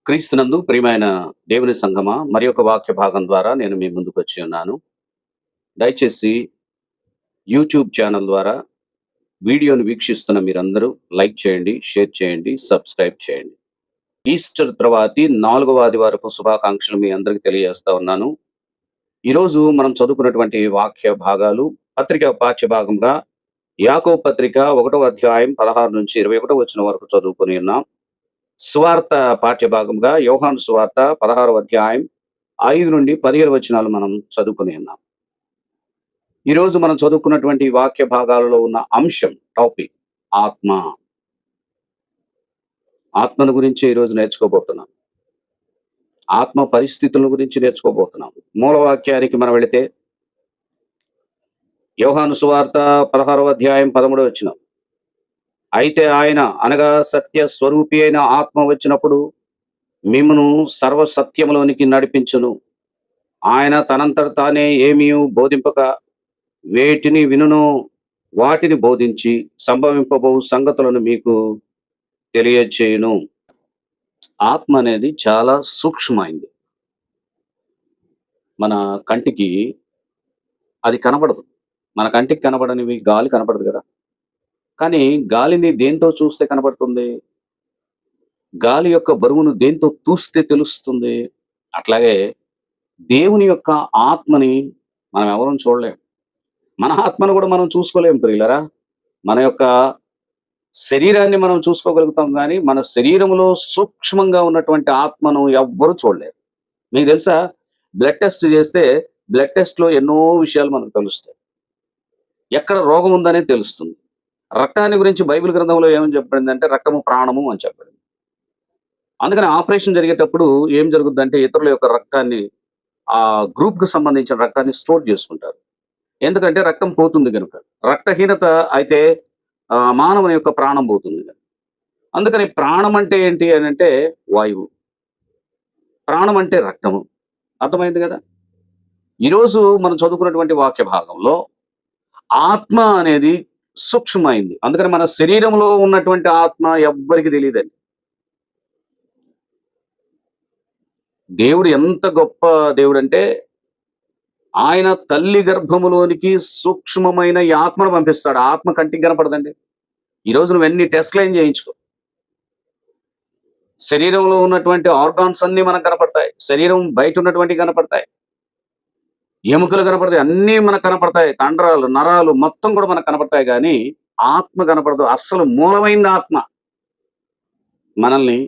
క్రీస్తునందు ప్రియమైన దేవుని సంగమా, మరి ఒక వాక్య భాగం ద్వారా నేను మీ ముందుకు వచ్చి ఉన్నాను. దయచేసి యూట్యూబ్ ఛానల్ ద్వారా వీడియోని వీక్షిస్తున్న మీరందరూ లైక్ చేయండి, షేర్ చేయండి, సబ్స్క్రైబ్ చేయండి. ఈస్టర్ తర్వాతి 4వ ఆదివారపు శుభాకాంక్షలు మీ అందరికీ తెలియజేస్తా ఉన్నాను. ఈరోజు మనం చదువుకున్నటువంటి వాక్య భాగాలు పత్రిక పాఠ్య భాగంగా యాకోబు పత్రిక 1వ అధ్యాయం 16 నుంచి 21 వచనం వరకు చదువుకొని ఉన్నాం. సువార్త పాఠ్య భాగంగా యోహాను సువార్త 16వ అధ్యాయం 5 నుండి 17 వచనాలు మనం చదువుకుని ఉన్నాం. ఈరోజు మనం చదువుకున్నటువంటి వాక్య భాగాలలో ఉన్న అంశం టాపిక్ ఆత్మ. ఆత్మను గురించి ఈరోజు నేర్చుకోబోతున్నాం. ఆత్మ పరిస్థితుల గురించి నేర్చుకోబోతున్నాం. మూలవాక్యానికి మనం వెళితే యోహాను సువార్త 16వ అధ్యాయం 13వ వచనం. అయితే ఆయన అనగా సత్య స్వరూపి అయిన ఆత్మ వచ్చినప్పుడు మిమ్మును సర్వ సత్యములోనికి నడిపించును. ఆయన తనంతట తానే ఏమీ బోధింపక వేటిని వినునో వాటిని బోధించి సంభవింపబో సంగతులను మీకు తెలియచేయును. ఆత్మ అనేది చాలా సూక్ష్మమైంది. మన కంటికి అది కనబడదు. మన కంటికి కనబడనివి గాలి కనబడదు కదా. కానీ గాలిని దేంతో చూస్తే కనబడుతుంది? గాలి యొక్క బరువును దేంతో తూస్తే తెలుస్తుంది. అట్లాగే దేవుని యొక్క ఆత్మని మనం ఎవరూ చూడలేం. మన ఆత్మను కూడా మనం చూసుకోలేం ప్రియులరా. మన యొక్క శరీరాన్ని మనం చూసుకోగలుగుతాం కానీ మన శరీరంలో సూక్ష్మంగా ఉన్నటువంటి ఆత్మను ఎవ్వరూ చూడలేరు. మీకు తెలుసా, బ్లడ్ టెస్ట్ చేస్తే బ్లడ్ టెస్ట్లో ఎన్నో విషయాలు మనకు తెలుస్తాయి. ఎక్కడ రోగం ఉందనే తెలుస్తుంది. రక్తాన్ని గురించి బైబిల్ గ్రంథంలో ఏమని చెప్పబడిందంటే రక్తము ప్రాణము అని చెప్పబడింది. అందుకని ఆపరేషన్ జరిగేటప్పుడు ఏం జరుగుతుందంటే ఇతరుల యొక్క రక్తాన్ని, ఆ గ్రూప్కి సంబంధించిన రక్తాన్ని స్టోర్ చేసుకుంటారు. ఎందుకంటే రక్తం పోతుంది కనుక. రక్తహీనత అయితే మానవుని యొక్క ప్రాణం పోతుంది కనుక. అందుకని ప్రాణం అంటే ఏంటి అని అంటే వాయువు, ప్రాణం అంటే రక్తము. అర్థమైంది కదా. ఈరోజు మనం చదువుకున్నటువంటి వాక్య భాగంలో ఆత్మ అనేది సూక్ష్మమైంది. అందుకని మన శరీరంలో ఉన్నటువంటి ఆత్మ ఎవ్వరికి తెలియదండి. దేవుడు ఎంత గొప్ప దేవుడు అంటే ఆయన తల్లి గర్భములోనికి సూక్ష్మమైన ఈ ఆత్మను పంపిస్తాడు. ఆత్మ కంటికి కనపడదండి. ఈరోజు నువ్వు ఎన్ని టెస్ట్లు ఏం చేయించుకో, శరీరంలో ఉన్నటువంటి ఆర్గాన్స్ అన్ని మనకు కనపడతాయి. శరీరం బయట ఉన్నటువంటి కనపడతాయి, ఎముకలు కనపడతాయి, అన్నీ మనకు కనపడతాయి. కండరాలు, నరాలు మొత్తం కూడా మనకు కనపడతాయి. కానీ ఆత్మ కనపడదు. అస్సలు మూలమైంది ఆత్మ. మనల్ని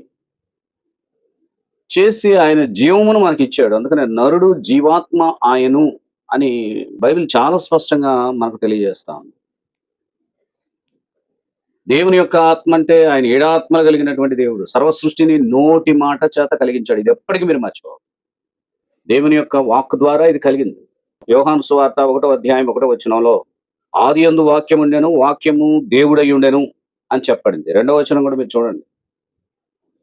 చేసి ఆయన జీవమును మనకి ఇచ్చాడు. అందుకని నరుడు జీవాత్మ ఆయను అని బైబిల్ చాలా స్పష్టంగా మనకు తెలియజేస్తా ఉంది. దేవుని యొక్క ఆత్మ అంటే ఆయన ఏడాత్మలు కలిగినటువంటి దేవుడు. సర్వ సృష్టిని నోటి మాట చేత కలిగించాడు. ఇది ఎప్పటికీ మీరు మర్చిపోవాలి. దేవుని యొక్క వాక్ ద్వారా ఇది కలిగింది. యోహాను సువార్త 1వ అధ్యాయం 1వ వచనంలో ఆది యందు వాక్యం ఉండెను, వాక్యము దేవుడై ఉండెను అని చెప్పబడింది. 2వ వచనం కూడా మీరు చూడండి.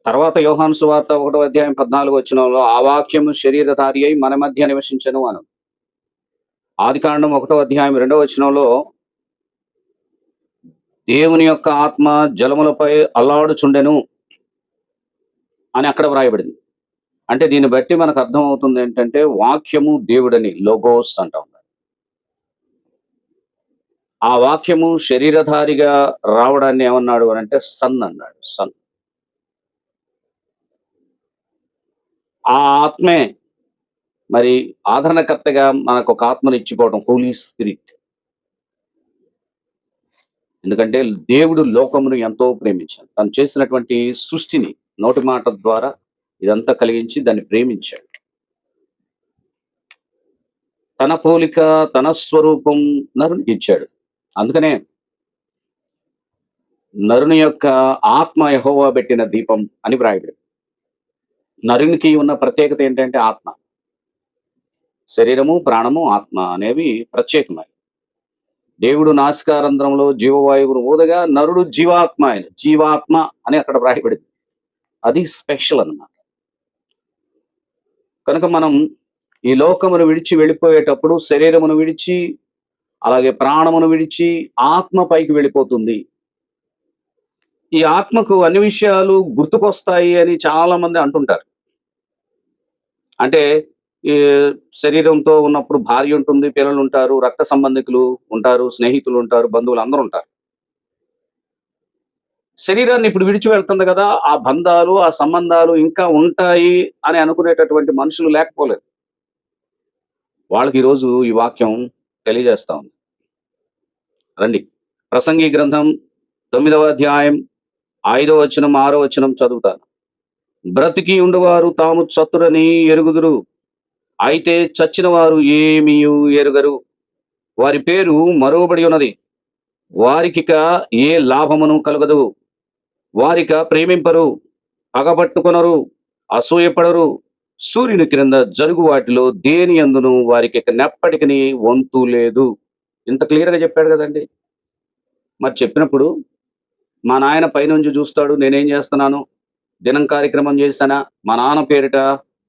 తర్వాత యోహాను సువార్త 1వ అధ్యాయం 14వ వచనంలో ఆ వాక్యము శరీరధారి అయి మన మధ్య నివసించెను అను. ఆదికాండం 1వ అధ్యాయం 2వ వచనంలో దేవుని యొక్క ఆత్మ జలములపై అల్లాడుచుండెను అని అక్కడ వ్రాయబడింది. అంటే దీన్ని బట్టి మనకు అర్థం అవుతుంది ఏంటంటే వాక్యము దేవుడని, లోగోస్ అంటాం. ఆ వాక్యము శరీరధారిగా రావడాన్ని ఏమన్నాడు అని అంటే సన్ అన్నాడు. సన్. ఆ ఆత్మే మరి ఆదరణకర్తగా మనకు ఒక ఆత్మను ఇచ్చిపోవడం, హోలీ స్పిరిట్. ఎందుకంటే దేవుడు లోకమును ఎంతో ప్రేమించాడు. తను చేసినటువంటి సృష్టిని నోటి మాట ద్వారా ఇదంతా కలిగించి దాన్ని ప్రేమించాడు. తన పోలిక, తన స్వరూపం నరునికి ఇచ్చాడు. అందుకనే నరుని యొక్క ఆత్మ యెహోవా పెట్టిన దీపం అని వ్రాయబడింది. నరునికి ఉన్న ప్రత్యేకత ఏంటంటే ఆత్మ. శరీరము, ప్రాణము, ఆత్మ అనేవి ప్రత్యేకమైనవి. దేవుడు నాసికారంధ్రంలో జీవవాయువును ఊదగా నరుడు జీవాత్మ ఆయన. జీవాత్మ అని అక్కడ వ్రాయబడింది. అది స్పెషల్ అన్నమాట. కనుక మనం ఈ లోకమును విడిచి వెళ్ళిపోయేటప్పుడు శరీరమును విడిచి, అలాగే ప్రాణమును విడిచి ఆత్మ పైకి వెళ్ళిపోతుంది. ఈ ఆత్మకు అన్ని విషయాలు గుర్తుకొస్తాయి అని చాలా మంది అంటుంటారు. అంటే ఈ శరీరంతో ఉన్నప్పుడు భార్య ఉంటుంది, పిల్లలుంటారు, రక్త సంబంధికులు ఉంటారు, స్నేహితులుంటారు, బంధువులు అందరూ ఉంటారు. శరీరాన్ని ఇప్పుడు విడిచి వెళ్తుంది గదా! ఆ బంధాలు, ఆ సంబంధాలు ఇంకా ఉంటాయి అని అనుకునేటటువంటి మనుషులు లేకపోలేదు. వాళ్ళకి ఈరోజు ఈ వాక్యం తెలియజేస్తా ఉంది. రండి. ప్రసంగి గ్రంథం 9వ అధ్యాయం 5వ వచనం, 6వ వచనం చదువుతాను. బ్రతికి ఉండువారు తాము చతురని ఎరుగుదురు. అయితే చచ్చిన వారు ఏమియు ఎరుగరు. వారి పేరు మరువబడి ఉన్నది. వారికిక ఏ లాభమును కలుగదు. వారిక ప్రేమింపరు, పగపట్టుకొనరు, అసూయపడరు. సూర్యుని క్రింద జరుగు వాటిలో దేని యందును వారికిక నెప్పటికిని వంతు లేదు. ఇంత క్లియర్‌గా చెప్పాడు గదండీ! మరి చెప్పినప్పుడు మా నాయన పైనుంచి చూస్తాడు నేనేం జేస్తున్నాను? దినం కార్యక్రమం చేశానా? మా నాన్న పేరిట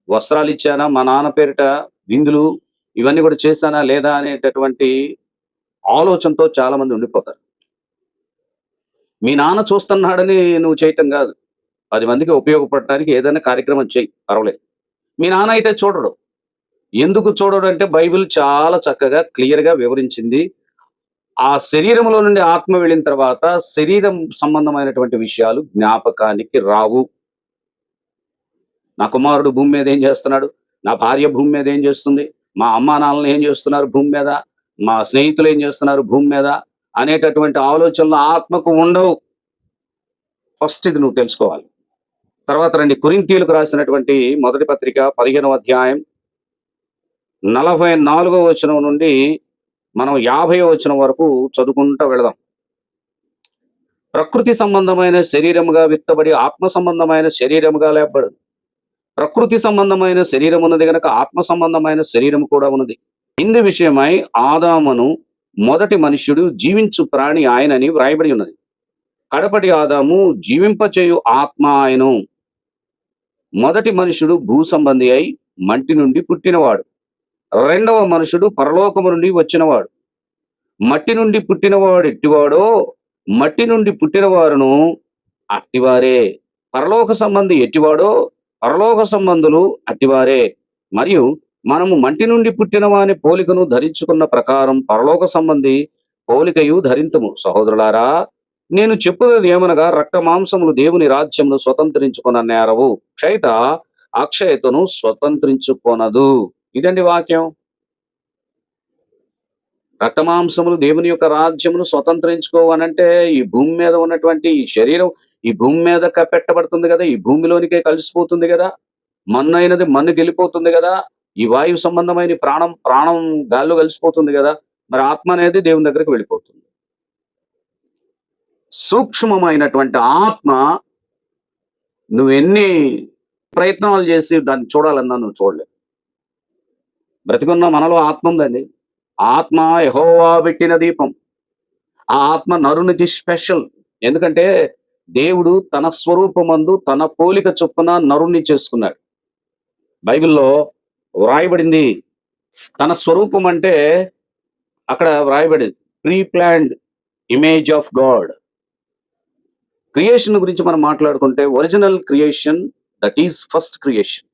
వస్త్రాలిచ్చానా? మా నాన్న పేరిట విందులు ఇవన్నీ గూడా చేశానా? లేదా? అనేటటువంటి ఆలోచనతో చాలామంది ఉండిపోతారు. మీ నాన్న చూస్తున్నాడని నువ్వు చేయటం గాదు. 10 మందికి ఉపయోగపడటానికి ఏదైనా కార్యక్రమం చెయ్యి పర్వాలేదు. మీ నాన్న అయితే చూడడు. ఎందుకు చూడడు అంటే బైబిల్ చాలా చక్కగా క్లియర్‌గా వివరించింది. ఆ శరీరంలో నుండి ఆత్మ వెళ్ళిన తర్వాత శరీరం సంబంధమైనటువంటి విషయాలు జ్ఞాపకానికి రావు. నా కుమారుడు భూమి మీద ఏం చేస్తున్నాడు? నా భార్య భూమి మీద ఏం చేస్తుంది? మా అమ్మానాన్నలు ఏం చేస్తున్నారు భూమి మీద? మా స్నేహితులు ఏం చేస్తున్నారు భూమి మీద? అనేటటువంటి ఆలోచనలు ఆత్మకు ఉండవు. ఫస్ట్ ఇది నువ్వు తెలుసుకోవాలి. తర్వాత రండి కొరింథీయులకు రాసినటువంటి మొదటి పత్రిక 15వ అధ్యాయం 44వ వచనం నుండి మనం 50వ వచనం వరకు చదువుకుంటా వెళదాం. ప్రకృతి సంబంధమైన శరీరముగా విత్తబడి ఆత్మ సంబంధమైన శరీరముగా లేపబడు. ప్రకృతి సంబంధమైన శరీరం ఉన్నది గనక ఆత్మ సంబంధమైన శరీరం కూడా ఉన్నది. ఇందు విషయమై ఆదామును మొదటి మనుష్యుడు జీవించు ప్రాణి ఆయనని వ్రాయబడి ఉన్నది. కడపటి ఆదాము జీవింపచేయు ఆత్మ ఆయను. మొదటి మనుషుడు భూ సంబంధి అయి మంటి నుండి పుట్టినవాడు. రెండవ మనుషుడు పరలోకము నుండి వచ్చినవాడు. మట్టి నుండి పుట్టినవాడు ఎట్టివాడో మట్టి నుండి పుట్టిన వారును అట్టివారే. పరలోక సంబంధి ఎట్టివాడో పరలోక సంబంధులు అట్టివారే. మరియు మనము మంటి నుండి పుట్టిన వాని పోలికను ధరించుకున్న ప్రకారం పరలోక సంబంధి పోలికయు ధరింతుము. సహోదరులారా, నేను చెప్పున్నది ఏమనగా రక్త మాంసములు దేవుని రాజ్యమును స్వతంత్రించుకొన నేరవు. క్షయిత అక్షయతను స్వతంత్రించుకొనదు. ఇదండి వాక్యం. రక్తమాంసములు దేవుని యొక్క రాజ్యమును స్వతంత్రించుకోవనంటే ఈ భూమి మీద ఉన్నటువంటి ఈ శరీరం ఈ భూమి మీద పెట్టబడుతుంది కదా! ఈ భూమిలోనికే కలిసిపోతుంది గదా! మన్నైనది మన్నుకెళ్ళిపోతుంది గదా! ఈ వాయువు సంబంధమైన ఈ ప్రాణం గాల్లో కలిసిపోతుంది గదా! మరి ఆత్మ అనేది దేవుని దగ్గరికి వెళ్ళిపోతుంది. సూక్ష్మమైనటువంటి ఆత్మ నువ్వెన్ని ప్రయత్నాలు చేసి దాన్ని చూడాలన్నా నువ్వు చూడలేవు. బ్రతికున్న మనలో ఆత్మ ఉందండి. ఆత్మ యెహోవా పెట్టిన దీపం. ఆ ఆత్మ నరునికి స్పెషల్. ఎందుకంటే దేవుడు తన స్వరూపమందు తన పోలిక చొప్పున నరుణ్ణి చేసుకున్నాడు. బైబిల్‌లో వ్రాయబడింది. తన స్వరూపం అంటే అక్కడ వ్రాయబడింది. Pre planned image of God. Creation గురించి మనం మాట్లాడుకుంటే original creation that is first creation.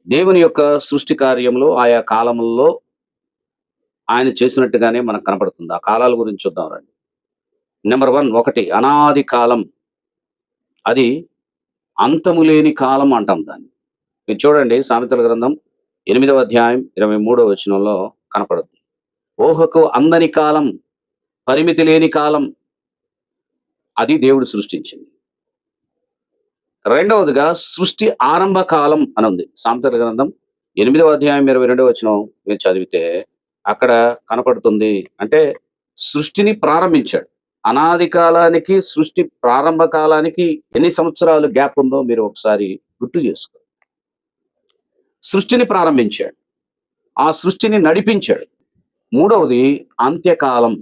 దేవుని యొక్క సృష్టి కార్యంలో ఆయా కాలముల్లో ఆయన చేసినట్టుగానే మనకు కనపడుతుంది. ఆ కాలాల గురించి చూద్దాం రండి. నంబర్ 1 అనాది కాలం. అది అంతము లేని కాలం అంటాం దాన్ని. మీరు చూడండి సామెతల గ్రంథం 8వ అధ్యాయం 23వ వచనంలో కనపడుద్ది. ఊహకు అందని కాలం, పరిమితి లేని కాలం అది దేవుడు సృష్టించింది. రెండవదిగా సృష్టి ఆరంభ కాలం అని ఉంది. సామెతల గ్రంథం 8వ అధ్యాయం 22వ వచనం మీరు చదివితే అక్కడ కనపడుతుంది. అంటే సృష్టిని ప్రారంభించాడు. అనాది కాలానికి సృష్టి ప్రారంభ కాలానికి ఎన్ని సంవత్సరాలు గ్యాప్ ఉందో మీరు ఒకసారి గుర్తు చేసుకోండి. సృష్టిని ప్రారంభించాడు. ఆ సృష్టిని నడిపించాడు. మూడవది అంత్యకాలం.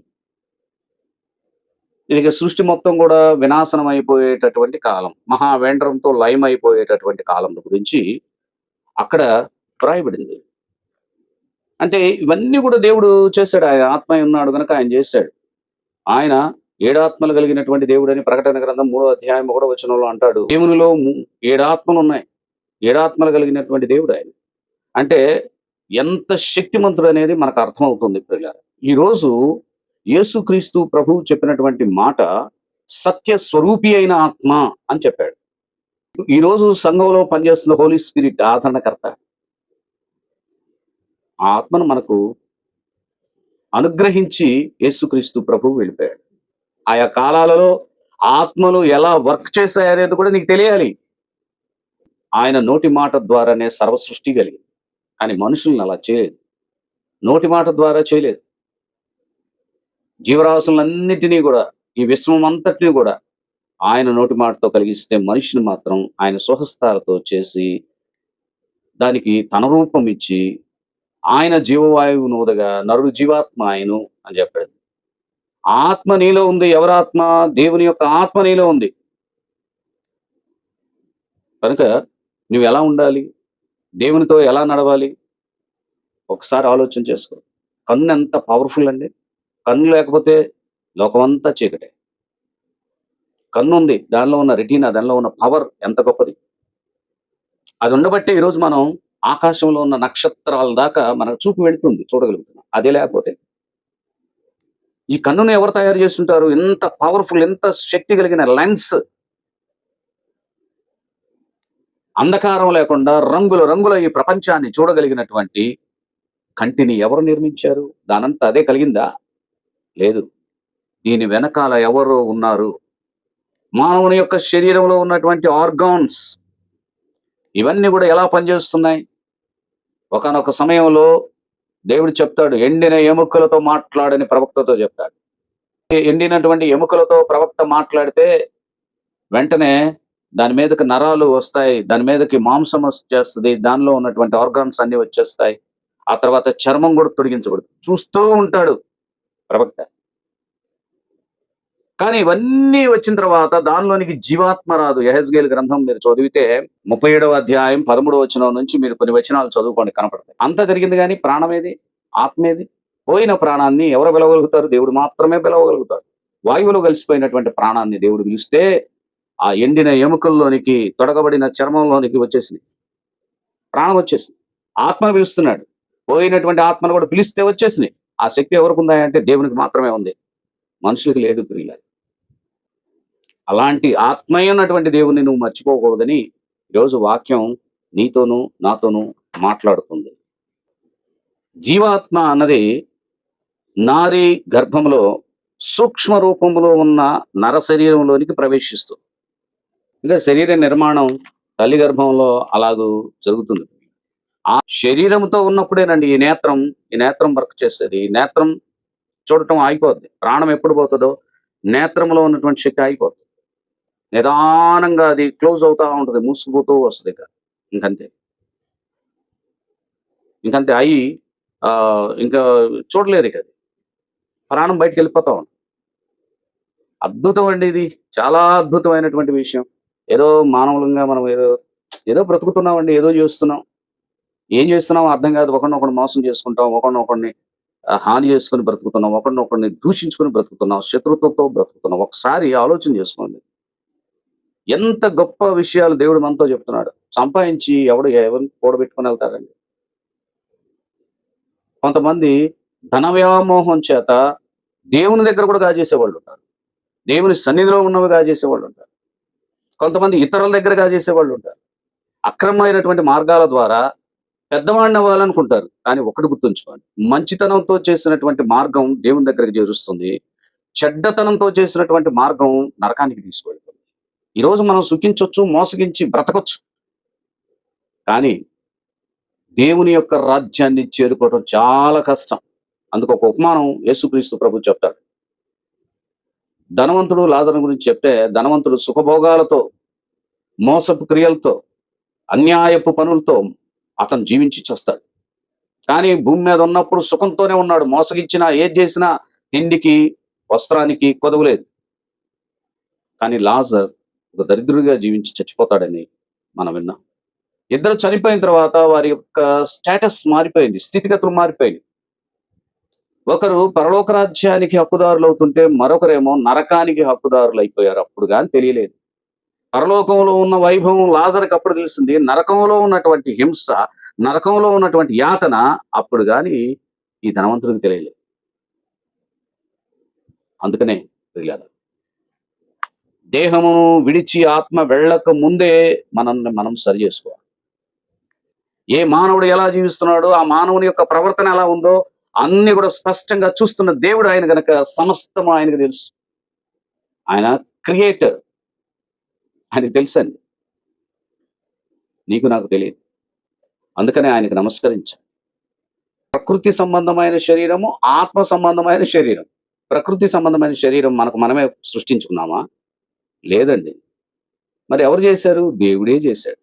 ఇక సృష్టి మొత్తం కూడా వినాశనం అయిపోయేటటువంటి కాలం. మహావేంద్రంతో లయం అయిపోయేటటువంటి కాలం గురించి అక్కడ వ్రాయబడింది. అంటే ఇవన్నీ కూడా దేవుడు చేశాడు. ఆయన ఆత్మ ఉన్నాడు గనక ఆయన చేశాడు. ఆయన 7 ఆత్మలు కలిగినటువంటి దేవుడని ప్రకటన గ్రంథం 3వ అధ్యాయం 1వ వచనంలో అంటాడు. దేవునిలో 7 ఆత్మలు ఉన్నాయి. 7 ఆత్మలు కలిగినటువంటి దేవుడు ఆయన. అంటే ఎంత శక్తిమంతుడు అనేది మనకు అర్థమవుతుంది ప్రియులారా. ఈరోజు యేసుక్రీస్తు ప్రభువు చెప్పినటువంటి మాట సత్య స్వరూపి అయిన ఆత్మ అని చెప్పాడు. ఈరోజు సంఘంలో పనిచేస్తున్న హోలీ స్పిరిట్ ఆదరణకర్త. ఆ ఆత్మను మనకు అనుగ్రహించి యేసుక్రీస్తు ప్రభువు వెళ్ళిపోయాడు. ఆయా కాలాలలో ఆత్మలు ఎలా వర్క్ చేశాయనేది కూడా నీకు తెలియాలి. ఆయన నోటి మాట ద్వారానే సర్వ సృష్టి కలిగింది. కానీ మనుషుల్ని అలా చేయలేదు. నోటి మాట ద్వారా చేయలేదు. జీవరాశులన్నిటినీ కూడా, ఈ విశ్వం అంతటినీ కూడా ఆయన నోటి మాటతో కలిగిస్తే మనిషిని మాత్రం ఆయన స్వహస్తాలతో చేసి దానికి తన రూపం ఇచ్చి ఆయన జీవవాయువు నూదగా నరుడు జీవాత్మ ఆయను అని చెప్పాడు. ఆత్మ నీలో ఉంది. ఎవరి ఆత్మ? దేవుని యొక్క ఆత్మ నీలో ఉంది. కనుక నువ్వు ఎలా ఉండాలి? దేవునితో ఎలా నడవాలి? ఒకసారి ఆలోచన చేసుకో. కన్ను ఎంత పవర్ఫుల్ అండి. కన్ను లేకపోతే లోకమంతా చీకటే. కన్ను ఉంది, దానిలో ఉన్న రెటీనా, దానిలో ఉన్న పవర్ ఎంత గొప్పది. అది ఉండబట్టే ఈరోజు మనం ఆకాశంలో ఉన్న నక్షత్రాల దాకా మనకు చూపు వెళుతుంది, చూడగలుగుతున్నాం. అదే లేకపోతే ఈ కన్నును ఎవరు తయారు చేస్తుంటారు? ఎంత పవర్ఫుల్, ఎంత శక్తి కలిగిన లెన్స్. అంధకారం లేకుండా రంగుల రంగుల ఈ ప్రపంచాన్ని చూడగలిగినటువంటి కంటిని ఎవరు నిర్మించారు? దానంతా అదే కలిగిందా? లేదు. దీని వెనకాల ఎవరు ఉన్నారు? మానవుని యొక్క శరీరంలో ఉన్నటువంటి ఆర్గాన్స్ ఇవన్నీ కూడా ఎలా పనిచేస్తున్నాయి? ఒకానొక సమయంలో దేవుడు చెప్తాడు, ఎండిన ఎముకలతో మాట్లాడని ప్రవక్తతో చెప్తాడు. ఎండినటువంటి ఎముకలతో ప్రవక్త మాట్లాడితే వెంటనే దాని మీదకి నరాలు వస్తాయి, దాని మీదకి మాంసం వచ్చేస్తుంది, దానిలో ఉన్నటువంటి ఆర్గాన్స్ అన్ని వచ్చేస్తాయి. ఆ తర్వాత చర్మం కూడా తొలగించబడుతుంది. చూస్తూ ఉంటాడు ప్రవక్త. కానీ ఇవన్నీ వచ్చిన తర్వాత దానిలోనికి జీవాత్మ రాదు. యెహెజ్కేలు గ్రంథం మీరు చదివితే 37వ అధ్యాయం 13వ వచనం నుంచి మీరు కొన్ని వచనాలు చదువుకోండి, కనపడతాయి. అంతా జరిగింది కానీ ప్రాణం ఏది? ఆత్మ ఏది? పోయిన ప్రాణాన్ని ఎవరు పిలవగలుగుతారు? దేవుడు మాత్రమే పిలవగలుగుతాడు. వాయువులో కలిసిపోయినటువంటి ప్రాణాన్ని దేవుడు పిలిస్తే ఆ ఎండిన ఎముకల్లోనికి, తొడగబడిన చర్మంలోనికి వచ్చేసింది, ప్రాణం వచ్చేసింది. ఆత్మ పిలుస్తున్నాడు. పోయినటువంటి ఆత్మను కూడా పిలిస్తే వచ్చేసినాయి. ఆ శక్తి ఎవరికి ఉందా అంటే దేవునికి మాత్రమే ఉంది, మనుషులకు లేదు ప్రియులారా. అలాంటి ఆత్మీయమైనటువంటి దేవుని నువ్వు మర్చిపోకూడదని ఈరోజు వాక్యం నీతోనూ నాతోనూ మాట్లాడుతుంది. జీవాత్మ అన్నది నారీ గర్భంలో సూక్ష్మ రూపంలో ఉన్న నర శరీరంలోనికి ప్రవేశిస్తుంది. ఇంకా శరీర నిర్మాణం తల్లి గర్భంలో అలాగూ జరుగుతుంది. ఆ శరీరంతో ఉన్నప్పుడేనండి ఈ నేత్రం వర్క్ చేస్తుంది. ఈ నేత్రం చూడటం ఆగిపోద్ది. ప్రాణం ఎప్పుడు పోతుందో నేత్రంలో ఉన్నటువంటి శక్తి ఆగిపోతుంది. నిదానంగా అది క్లోజ్ అవుతా ఉంటుంది, మూసుకుపోతూ వస్తుంది. ఇంకంతే అయి ఇంకా చూడలేదు. ఇక అది ప్రాణం బయటకు వెళ్ళిపోతా ఉంటుంది. అద్భుతం అండి ఇది, చాలా అద్భుతమైనటువంటి విషయం. ఏదో మానవులంగా మనం ఏదో బ్రతుకుతున్నామండి, ఏదో చేస్తున్నాం. ఏం చేస్తున్నాం అర్థం కాదు. ఒకరినొకరిని మోసం చేసుకుంటాం, ఒకరినొకరిని హాని చేసుకుని బ్రతుకుతున్నాం, ఒకరినొకరిని దూషించుకుని బ్రతుకుతున్నాం, శత్రుత్వంతో బ్రతుకుతున్నాం. ఒకసారి ఆలోచన చేసుకోండి, ఎంత గొప్ప విషయాలు దేవుడు మనతో చెప్తున్నాడు. సంపాదించి ఎవరిని కూడబెట్టుకుని వెళ్తాడండి. కొంతమంది ధన వ్యామోహం చేత దేవుని దగ్గర కూడా గాజేసేవాళ్ళు ఉంటారు, దేవుని సన్నిధిలో ఉన్నవి గాజేసేవాళ్ళు ఉంటారు. కొంతమంది ఇతరుల దగ్గర గాజేసేవాళ్ళు ఉంటారు. అక్రమమైనటువంటి మార్గాల ద్వారా పెద్దవాడిని అవ్వాలనుకుంటారు. కానీ ఒకటి గుర్తుంచుకోండి, మంచితనంతో చేసినటువంటి మార్గం దేవుని దగ్గరికి చేరుస్తుంది, చెడ్డతనంతో చేసినటువంటి మార్గం నరకానికి తీసుకెళ్తుంది. ఈరోజు మనం సుఖించవచ్చు, మోసగించి బ్రతకొచ్చు, కానీ దేవుని యొక్క రాజ్యాన్ని చేరుకోవడం చాలా కష్టం. అందుకు ఒక ఉపమానం యేసుక్రీస్తు ప్రభు చెప్తాడు. ధనవంతుడు లాజరు గురించి చెప్తే, ధనవంతుడు సుఖభోగాలతో, మోసపు క్రియలతో, అన్యాయపు పనులతో అతను జీవించి చేస్తాడు. కానీ భూమి మీద ఉన్నప్పుడు సుఖంతోనే ఉన్నాడు. మోసగించినా ఏది చేసినా తిండికి వస్త్రానికి కొదవలేదు. కానీ లాజర్ ఒక దరిద్రుడిగా జీవించి చచ్చిపోతాడని మనం విన్నాం. ఇద్దరు చనిపోయిన తర్వాత వారి యొక్క స్టేటస్ మారిపోయింది, స్థితిగతులు మారిపోయింది. ఒకరు పరలోక రాజ్యానికి హక్కుదారులు అవుతుంటే మరొకరేమో నరకానికి హక్కుదారులు అయిపోయారు. అప్పుడు గాని తెలియలేదు. పరలోకంలో ఉన్న వైభవం లాజరుకి అప్పుడు తెలిసింది. నరకంలో ఉన్నటువంటి హింస, నరకంలో ఉన్నటువంటి యాతన అప్పుడు గాని ఈ ధనవంతుడికి తెలియలేదు. అందుకనే ప్రియులారా, దేహమును విడిచి ఆత్మ వెళ్ళక ముందే మనల్ని మనం సరి చేసుకోవాలి. ఏ మానవుడు ఎలా జీవిస్తున్నాడో, ఆ మానవుని యొక్క ప్రవర్తన ఎలా ఉందో అన్ని కూడా స్పష్టంగా చూస్తున్న దేవుడు ఆయన గనక సమస్తము ఆయనకు తెలుసు. ఆయన క్రియేటర్. ఆయనకు తెలుసండి. నీకు నాకు తెలియదు. అందుకనే ఆయనకు నమస్కరించాలి. ప్రకృతి సంబంధమైన శరీరము, ఆత్మ సంబంధమైన శరీరం. ప్రకృతి సంబంధమైన శరీరం మనకు మనమే సృష్టించుకున్నామా? లేదండి. మరి ఎవరు చేశారు? దేవుడే చేశాడు.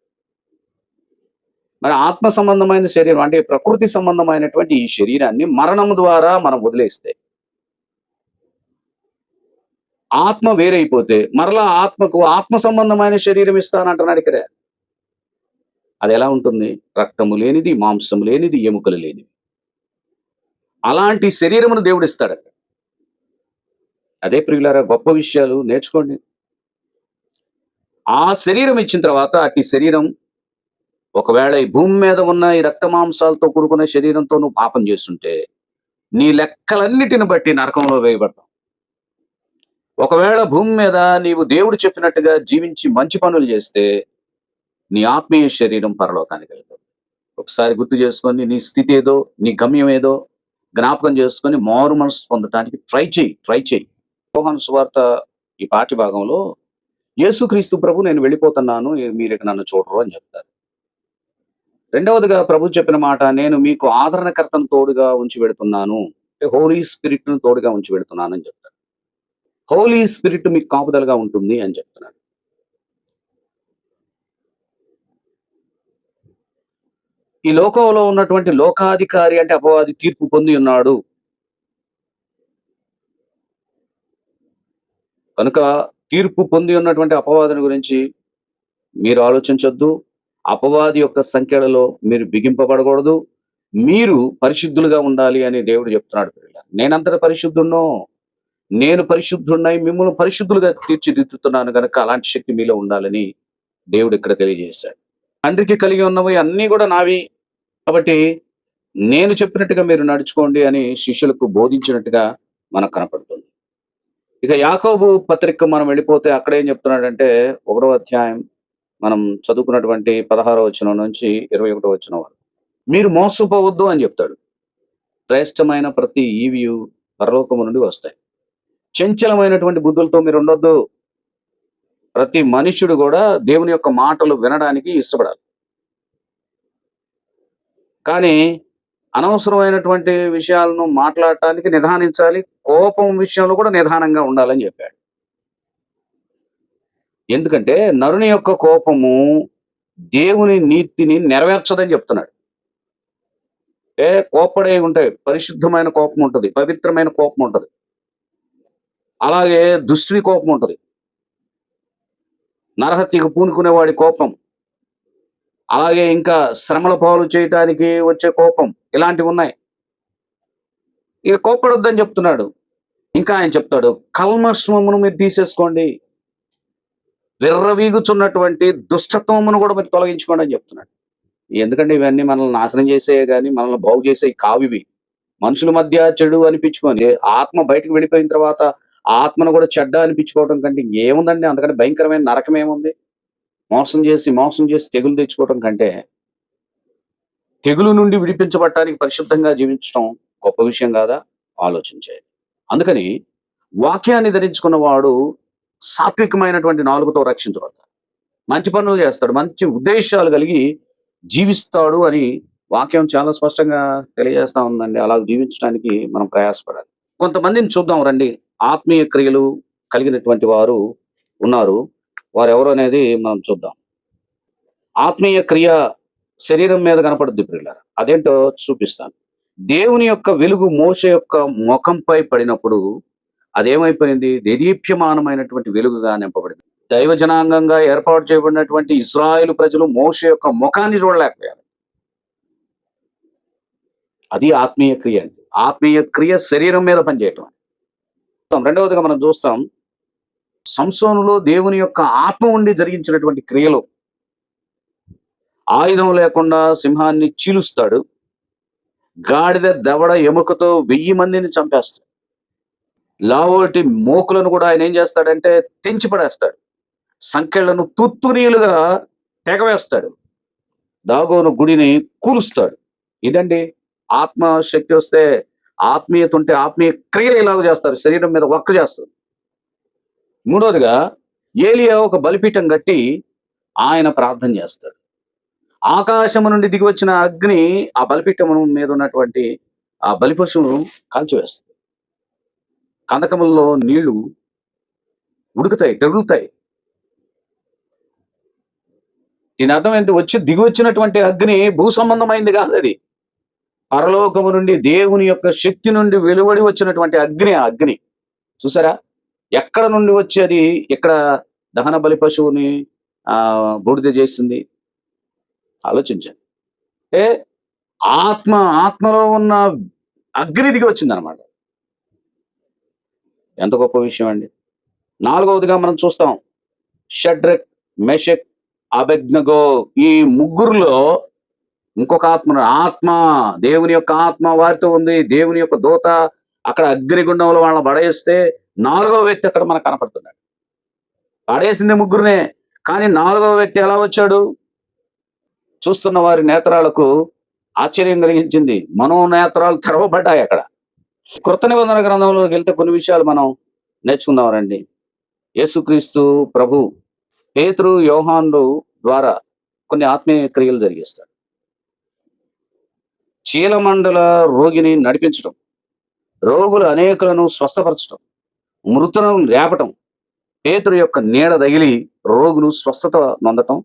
మరి ఆత్మ సంబంధమైన శరీరం అంటే ప్రకృతి సంబంధమైనటువంటి ఈ శరీరాన్ని మరణము ద్వారా మనం వదిలేస్తే, ఆత్మ వేరైపోతే మరలా ఆత్మకు ఆత్మ సంబంధమైన శరీరం ఇస్తానంటున్నాడు ఇక్కడ. అది ఎలా ఉంటుంది? రక్తము లేనిది, మాంసము లేనిది, ఎముకలు లేనిది. అలాంటి శరీరమును దేవుడు ఇస్తాడట. అదే ప్రియులారా, గొప్ప విషయాలు నేర్చుకోండి. ఆ శరీరం ఇచ్చిన తర్వాత అట్టి శరీరం ఒకవేళ ఈ భూమి మీద ఉన్న ఈ రక్త మాంసాలతో కూడుకున్న శరీరంతో నువ్వు పాపం చేస్తుంటే నీ లెక్కలన్నిటిని బట్టి నరకంలో వేయబడతావు. ఒకవేళ భూమి మీద నీవు దేవుడు చెప్పినట్టుగా జీవించి మంచి పనులు చేస్తే నీ ఆత్మీయ శరీరం పరలోకానికి వెళ్తుంది. ఒకసారి గుర్తు చేసుకొని నీ స్థితి ఏదో, నీ గమ్యం ఏదో జ్ఞాపకం చేసుకొని మారు మనసు పొందటానికి ట్రై చేయి. యోహాను సువార్త ఈ పాఠ్య భాగంలో యేసుక్రీస్తు ప్రభు నేను వెళ్ళిపోతున్నాను, మీరు ఇక నన్ను చూడరు అని చెప్తారు. రెండవదిగా ప్రభు చెప్పిన మాట, నేను మీకు ఆదరణకర్తను తోడుగా ఉంచి పెడుతున్నాను, హోలీ స్పిరిట్ ను తోడుగా ఉంచి పెడుతున్నాను అని చెప్తారు. హోలీ స్పిరిట్ మీకు కాపుదలుగా ఉంటుంది అని చెప్తున్నాడు. ఈ లోకంలో ఉన్నటువంటి లోకాధికారి అంటే అపవాది తీర్పు పొంది ఉన్నాడు కనుక తీర్పు పొంది ఉన్నటువంటి అపవాదిని గురించి మీరు ఆలోచించొద్దు. అపవాది యొక్క సంఖ్యలలో మీరు బిగింపబడకూడదు. మీరు పరిశుద్ధులుగా ఉండాలి అని దేవుడు చెప్తున్నాడు. నేనంతట పరిశుద్ధున్నో, నేను పరిశుద్ధున్నై మిమ్మల్ని పరిశుద్ధులుగా తీర్చిదిద్దుతున్నాను కనుక అలాంటి శక్తి మీలో ఉండాలని దేవుడు ఇక్కడ తెలియజేశాడు. తండ్రికి కలిగి ఉన్నవి అన్నీ కూడా నావి, కాబట్టి నేను చెప్పినట్టుగా మీరు నడుచుకోండి అని శిష్యులకు బోధించినట్టుగా మనకు కనపడుతుంది. ఇక యాకోబు పత్రిక మనం వెళ్ళిపోతే అక్కడ ఏం చెప్తున్నాడంటే 1వ అధ్యాయం మనం చదువుకున్నటువంటి 16వ వచనం నుంచి 21వ వచనం వరకు మీరు మోసపోవద్దు అని చెప్తాడు. శ్రేష్టమైన ప్రతి ఈవియు పరలోకము నుండి వస్తాయి. చంచలమైనటువంటి బుద్ధులతో మీరు ఉండొద్దు. ప్రతి మనుష్యుడు కూడా దేవుని యొక్క మాటలు వినడానికి ఇష్టపడాలి, కానీ అనవసరమైనటువంటి విషయాలను మాట్లాడటానికి నిదానించాలి. కోపం విషయంలో కూడా నిదానంగా ఉండాలని చెప్పాడు. ఎందుకంటే నరుని యొక్క కోపము దేవుని నీతిని నెరవేర్చదని చెప్తున్నాడు. కోపడే ఉంటాయి, పరిశుద్ధమైన కోపం ఉంటుంది, పవిత్రమైన కోపం ఉంటుంది, అలాగే దుష్టుని కోపం ఉంటుంది, నరహత్యకు పూనుకునేవాడి కోపం, అలాగే ఇంకా శ్రమల పాలు చేయటానికి వచ్చే కోపం, ఇలాంటివి ఉన్నాయి. ఇక కోపడొద్దని చెప్తున్నాడు. ఇంకా ఆయన చెప్తాడు, కల్మషమును మీరు తీసేసుకోండి, విర్రవీగుచున్నటువంటి దుష్టత్వమును కూడా మీరు తొలగించుకోండి అని చెప్తున్నాడు. ఎందుకంటే ఇవన్నీ మనల్ని నాశనం చేసేయే కానీ మనల్ని బాగు చేసే కావివి. మనుషుల మధ్య చెడు అనిపించుకొని ఆత్మ బయటకు వెళ్ళిపోయిన తర్వాత ఆత్మను కూడా చెడ్డ అనిపించుకోవడం కంటే ఏముందండి? అందుకని భయంకరమైన నరకం ఏముంది? మోసం చేసి తెగులు తెచ్చుకోవడం కంటే తెగులు నుండి విడిపించబడటానికి పరిశుద్ధంగా జీవించడం గొప్ప విషయం కాదా? ఆలోచించేది. అందుకని వాక్యాన్ని ధరించుకున్న వాడు సాత్వికమైనటువంటి నాలుగుతో రక్షించబడతాడు, మంచి పనులు చేస్తాడు, మంచి ఉద్దేశాలు కలిగి జీవిస్తాడు అని వాక్యం చాలా స్పష్టంగా తెలియజేస్తా ఉందండి. అలా జీవించడానికి మనం ప్రయాసపడాలి. కొంతమందిని చూద్దాం రండి, ఆత్మీయ క్రియలు కలిగినటువంటి వారు ఉన్నారు. వారు ఎవరు అనేది మనం చూద్దాం. ఆత్మీయ క్రియ శరీరం మీద కనపడుద్ది ప్రియులారా, అదేంటో చూపిస్తాను. దేవుని యొక్క వెలుగు మోషే యొక్క ముఖంపై పడినప్పుడు అదేమైపోయింది? దేదీప్యమానమైనటువంటి వెలుగుగా నింపబడింది. దైవ జనాంగంగా ఏర్పాటు చేయబడినటువంటి ఇశ్రాయేలు ప్రజలు మోషే యొక్క ముఖాన్ని చూడలేకపోయారు. అది ఆత్మీయ క్రియ అండి. ఆత్మీయ క్రియ శరీరం మీద పనిచేయటం. రెండవదిగా మనం చూస్తాం, సంసోనులో దేవుని యొక్క ఆత్మ ఉండి జరిగించినటువంటి క్రియలు. ఆయుధం లేకుండా సింహాన్ని చీలుస్తాడు. గాడిద దవడ ఎముకతో 1000 మందిని చంపేస్తాడు. లావోటి మోకులను కూడా ఆయన ఏం చేస్తాడంటే తెంచి పడేస్తాడు. సంకెళ్లను తుత్తునీలుగా తెగవేస్తాడు. దాగోను గుడిని కూలుస్తాడు. ఇదండి ఆత్మశక్తి వస్తే, ఆత్మీయత ఉంటే ఆత్మీయ క్రియలు ఇలాగ చేస్తారు, శరీరం మీద వర్క్ చేస్తారు. మూడవదిగా ఏలియా ఒక బలిపీఠం కట్టి ఆయన ప్రార్థన చేస్తాడు. ఆకాశము నుండి దిగి వచ్చిన అగ్ని ఆ బలిపీఠం మీద ఉన్నటువంటి ఆ బలిపశువును కాల్చివేస్తుంది. కందకములలో నీళ్లు ఉడుకుతాయి, తెగులుతాయి. దీని అర్థం ఏంటి? దిగి వచ్చినటువంటి అగ్ని భూ సంబంధమైంది కాదు, అది పరలోకము నుండి దేవుని యొక్క శక్తి నుండి వెలువడి వచ్చినటువంటి అగ్ని. ఆ అగ్ని చూసారా ఎక్కడ నుండి వచ్చేది? ఇక్కడ దహన బలి పశువుని బూడిద చేసింది. ఆలోచించండి. అంటే ఆత్మలో ఉన్న అగ్ని దిగి వచ్చింది అనమాట. ఎంత గొప్ప విషయం అండి. నాలుగవదిగా మనం చూస్తాం, షడ్రక్, మెషక్, అబెద్నగో, ఈ ముగ్గురులో ఇంకొక ఆత్మ దేవుని యొక్క ఆత్మ వారితో ఉంది. దేవుని యొక్క దూత అక్కడ అగ్నిగుండంలో వాళ్ళని పడేస్తే 4వ వ్యక్తి అక్కడ మనకు కనపడుతున్నాడు. పడేసింది ముగ్గురునే, కానీ 4వ వ్యక్తి ఎలా వచ్చాడు? చూస్తున్న వారి నేత్రాలకు ఆశ్చర్యం కలిగించింది. మనోనేత్రాలు తెరవబడ్డాయి అక్కడ. కృత నిబంధన గ్రంథంలోకి వెళ్తే కొన్ని విషయాలు మనం నేర్చుకుందామండి. యేసుక్రీస్తు ప్రభు పేతురు, యోహాను ద్వారా కొన్ని ఆత్మీయ క్రియలు జరిగిస్తాడు. చీలమండల రోగిని నడిపించడం, రోగులు అనేకులను స్వస్థపరచడం, మృతులను లేపటం, పేతురు యొక్క నీడ తగిలి రోగులు స్వస్థత నొందటం,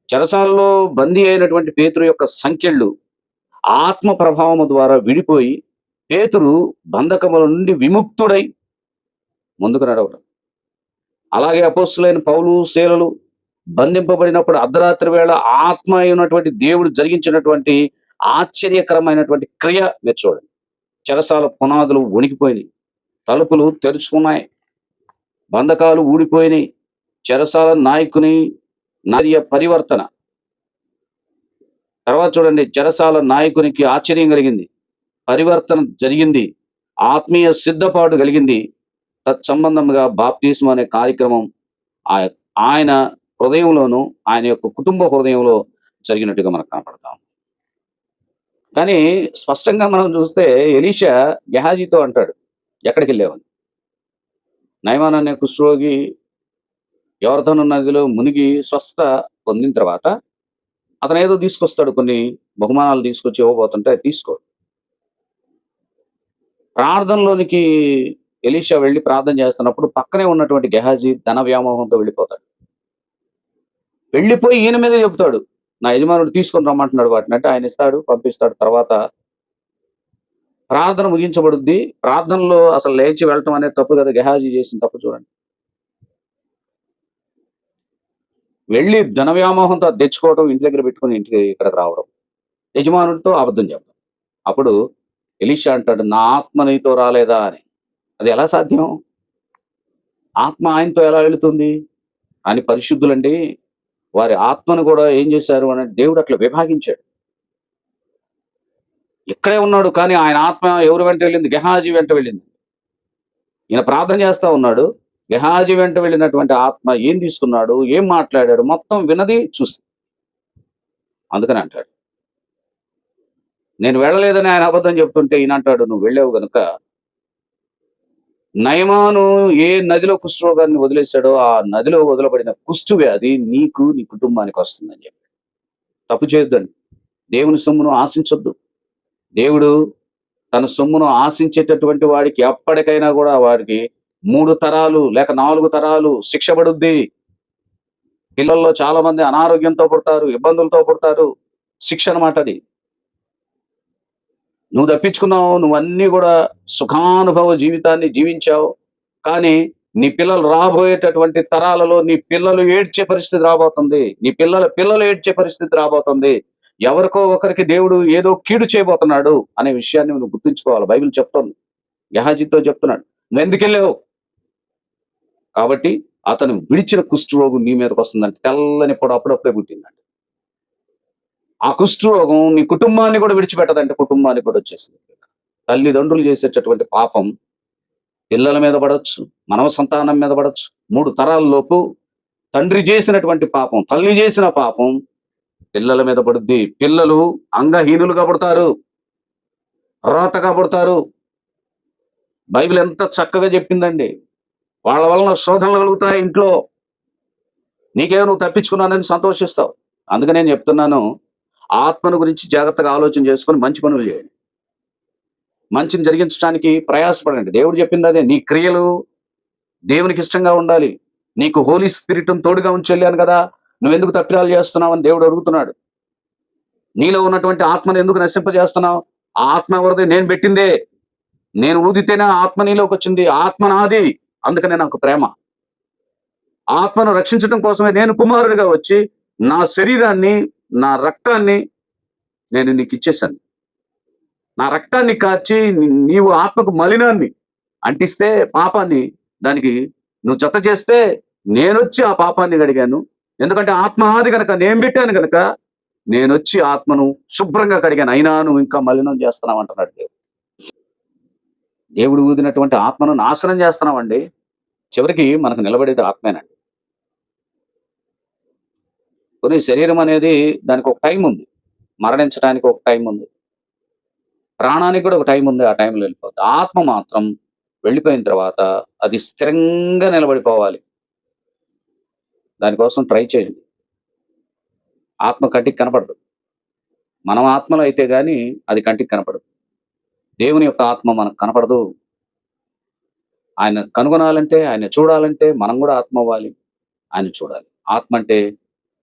చెరసాలలో బందీ అయినటువంటి పేతురు యొక్క సంఖ్యలు ఆత్మ ప్రభావము ద్వారా విడిపోయి పేతురు బంధకముల నుండి విముక్తుడై ముందుకు నడవడం. అలాగే అపోస్తులైన పౌలు, శీలలు బంధింపబడినప్పుడు అర్ధరాత్రి వేళ ఆత్మ అయినటువంటి దేవుడు జరిగించినటువంటి ఆశ్చర్యకరమైనటువంటి క్రియ మీరు చూడండి. చెరసాల పునాదులు వణికిపోయినాయి, తలుపులు తెరుచుకున్నాయి, బంధకాలు ఊడిపోయినాయి. చెరసాల నాయకుని పరివర్తన. తర్వాత చూడండి, చెరసాల నాయకునికి ఆశ్చర్యం కలిగింది, పరివర్తన జరిగింది, ఆత్మీయ సిద్ధపాటు కలిగింది. తత్సంబంధంగా బాప్తిస్మం అనే కార్యక్రమం ఆయన హృదయంలోను, ఆయన యొక్క కుటుంబ హృదయంలో జరిగినట్టుగా మనకు కనపడతాం. కానీ స్పష్టంగా మనం చూస్తే ఎలీషా గెహాజీతో అంటాడు, ఎక్కడికి వెళ్ళావని. నయమాన్ అనే కుష్ఠరోగి యోర్దాను నదిలో మునిగి స్వస్థత పొందిన తర్వాత అతను ఏదో తీసుకొస్తాడు, కొన్ని బహుమానాలు తీసుకొచ్చి ఇవ్వబోతుంటే తీసుకోడు. ప్రార్థనలోనికి ఎలీషా వెళ్ళి ప్రార్థన చేస్తున్నప్పుడు పక్కనే ఉన్నటువంటి గెహాజీ ధన వ్యామోహంతో వెళ్ళిపోతాడు. వెళ్ళిపోయి ఈయన మీద చెబుతాడు, నా యజమానుడు తీసుకొని రమ్మంటున్నాడు వాటిని. అంటే ఆయన ఇస్తాడు, పంపిస్తాడు. తర్వాత ప్రార్థన ముగించబడుద్ది. ప్రార్థనలో అసలు లేచి వెళ్ళటం అనేది తప్పు కదా, గెహాజీ చేసిన తప్పు చూడండి. వెళ్ళి ధన వ్యామోహంతో తెచ్చుకోవడం, ఇంటి దగ్గర పెట్టుకుని ఇంటికి ఇక్కడికి రావడం, యజమానుడితో అబద్ధం చెప్పడం. అప్పుడు ఎలీషా అంటాడు, నా ఆత్మ నీతో రాలేదా అని. అది ఎలా సాధ్యం? ఆత్మ ఆయనతో ఎలా వెళుతుంది? అని పరిశుద్ధులండి వారి ఆత్మను కూడా ఏం చేశారు అని దేవుడు అట్లా విభాగించాడు. ఇక్కడే ఉన్నాడు, కానీ ఆయన ఆత్మ ఎవరి వెంట వెళ్ళింది? గెహాజీ వెంట వెళ్ళింది. ఈయన ప్రార్థన చేస్తా ఉన్నాడు, గెహాజీ వెంట వెళ్ళినటువంటి ఆత్మ ఏం తీసుకున్నాడు, ఏం మాట్లాడాడు, మొత్తం వినది, చూసి. అందుకని అంటాడు, నేను వెళ్ళలేదని ఆయన అబద్ధం చెప్తుంటే ఈయన అంటాడు, నువ్వు వెళ్ళావు గనుక నయమాను ఏ నదిలో కుష్ఠరోగాన్ని వదిలేశాడో ఆ నదిలో వదలబడిన కుష్ఠు వ్యాధి నీకు, నీ కుటుంబానికి వస్తుందని చెప్పి. తప్పు చేయొద్దండి. దేవుని సొమ్మును ఆశించొద్దు. దేవుడు తన సొమ్మును ఆశించేటటువంటి వాడికి ఎప్పటికైనా కూడా వాడికి 3 తరాలు లేక 4 తరాలు శిక్ష పడుద్ది. పిల్లల్లో చాలా మంది అనారోగ్యంతో పుడతారు, ఇబ్బందులతో పుడతారు. శిక్ష అన్నమాట అది. నువ్వు తప్పించుకున్నావు, నువ్వన్నీ కూడా సుఖానుభవ జీవితాన్ని జీవించావు, కానీ నీ పిల్లలు రాబోయేటటువంటి తరాలలో నీ పిల్లలు ఏడ్చే పరిస్థితి రాబోతుంది, నీ పిల్లలు ఏడ్చే పరిస్థితి రాబోతుంది. ఎవరికో ఒకరికి దేవుడు ఏదో కీడు చేయబోతున్నాడు అనే విషయాన్ని నువ్వు గుర్తుంచుకోవాలి. బైబిల్ చెప్తోంది, గెహాజీతో చెప్తున్నాడు, నువ్వు ఎందుకు వెళ్ళావు? కాబట్టి అతను విడిచిన కుష్ఠరోగం నీ మీదకి వస్తుందంటే, తెల్లని పొడ అప్పుడప్పుడే పుట్టిందంట. ఆ కుష్ఠరోగం నీ కుటుంబాన్ని కూడా విడిచిపెట్టదంటే, కుటుంబానికి కూడా వచ్చేసింది. తల్లిదండ్రులు చేసేటటువంటి పాపం పిల్లల మీద పడవచ్చు, మనవ సంతానం మీద పడవచ్చు. 3 తరాల్లోపు తండ్రి చేసినటువంటి పాపం, తల్లి చేసిన పాపం పిల్లల మీద పడుద్ది. పిల్లలు అంగహీనులుగా పడతారు, రోతగా పడతారు. బైబిల్ ఎంత చక్కగా చెప్పిందండి. వాళ్ళ వలన శోధనలు కలుగుతాయి ఇంట్లో. నీకేమో నువ్వు తప్పించుకున్నానని సంతోషిస్తావు. అందుకే నేను చెప్తున్నాను, ఆత్మను గురించి జాగ్రత్తగా ఆలోచన చేసుకొని మంచి పనులు చేయండి, మంచిని జరిగించడానికి ప్రయాసపడండి. దేవుడు చెప్పింది అదే, నీ క్రియలు దేవునికి ఇష్టంగా ఉండాలి. నీకు హోలీ స్పిరిట్ తోడుగా ఉంచెళ్ళాను కదా, నువ్వెందుకు తప్పిదాలు చేస్తున్నావు అని దేవుడు అడుగుతున్నాడు. నీలో ఉన్నటువంటి ఆత్మను ఎందుకు నశింపజేస్తున్నావు? ఆ ఆత్మ ఎవరిది? నేను పెట్టిందే. నేను ఊదితేనే ఆత్మ నీలోకి వచ్చింది. ఆత్మ నాది, అందుకనే నాకు ప్రేమ. ఆత్మను రక్షించడం కోసమే నేను కుమారుడిగా వచ్చి నా శరీరాన్ని, నా రక్తాన్ని నేను నీకు ఇచ్చేశాను. నా రక్తాన్ని కార్చి నీవు ఆత్మకు మలినాన్ని అంటిస్తే, పాపాన్ని దానికి నువ్వు జత చేస్తే, నేనొచ్చి ఆ పాపాన్ని కడిగాను. ఎందుకంటే ఆత్మ నాది కనుక, నేను పెట్టాను కనుక నేనొచ్చి ఆత్మను శుభ్రంగా కడిగాను. అయినా నువ్వు ఇంకా మలినం చేస్తున్నావు అంటున్నాడు దేవుడు. దేవుడు ఊదినటువంటి ఆత్మను నాశనం చేస్తున్నామండి. చివరికి మనకు నిలబడేది ఆత్మేనండి. కొన్ని శరీరం అనేది దానికి ఒక టైం ఉంది, మరణించడానికి ఒక టైం ఉంది, ప్రాణానికి కూడా ఒక టైం ఉంది. ఆ టైంలో వెళ్ళిపోతుంది. ఆత్మ మాత్రం వెళ్ళిపోయిన తర్వాత అది స్థిరంగా నిలబడిపోవాలి. దానికోసం ట్రై చేయండి. ఆత్మ కంటికి కనపడదు. మనం ఆత్మలో అయితే గాని అది కంటికి కనపడదు. దేవుని యొక్క ఆత్మ మనకు కనపడదు. ఆయన కనుగొనాలంటే, ఆయన చూడాలంటే మనం కూడా ఆత్మ అవ్వాలి, ఆయన చూడాలి. ఆత్మ అంటే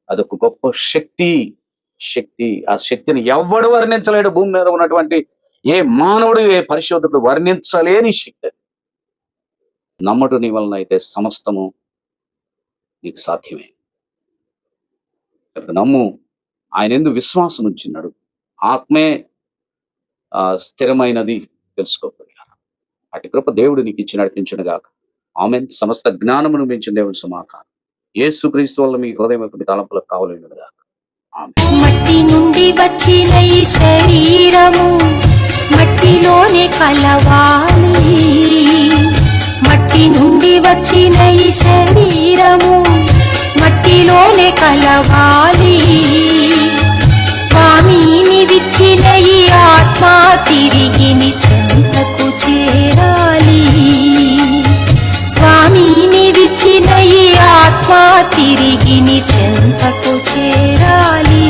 అదొక గొప్ప శక్తి. ఆ శక్తిని ఎవ్వడు వర్ణించలేడు. భూమి మీద ఉన్నటువంటి ఏ మానవుడు, ఏ పరిశోధకుడు వర్ణించలేని శక్తి. నమ్మటు నీ వలన అయితే సమస్తము నీకు సాధ్యమే. నమ్ము, ఆయన యందు విశ్వాసం ఉంచినాడు. ఆత్మే స్థిరమైనది తెలుసుకోగలిగాను. అటు కృప దేవుడు నీకు ఇచ్చి నడిపించునుగాక. ఆమేన్. సమస్త జ్ఞానమును మించిన దేవుని సమాధానం యేసుక్రీస్తు వల్ల మీ హృదయం తలంపులకు కావలేనుగాక. ఆమేన్. మట్టి నుండి వచ్చిన ఈ శరీరము మట్టిలోనే కలవాలి. మట్టి నుండి వచ్చిన ఈ శరీరము మట్టిలోనే కలవాలి. స్వామిని విచ్చిన ఈ ఆత్మ తిరిగి నీ చెంతకు చేరాలి. స్వామిని విచ్చిన ఈ ఆత్మ తిరిగి నీ చెంతకు చేరాలి.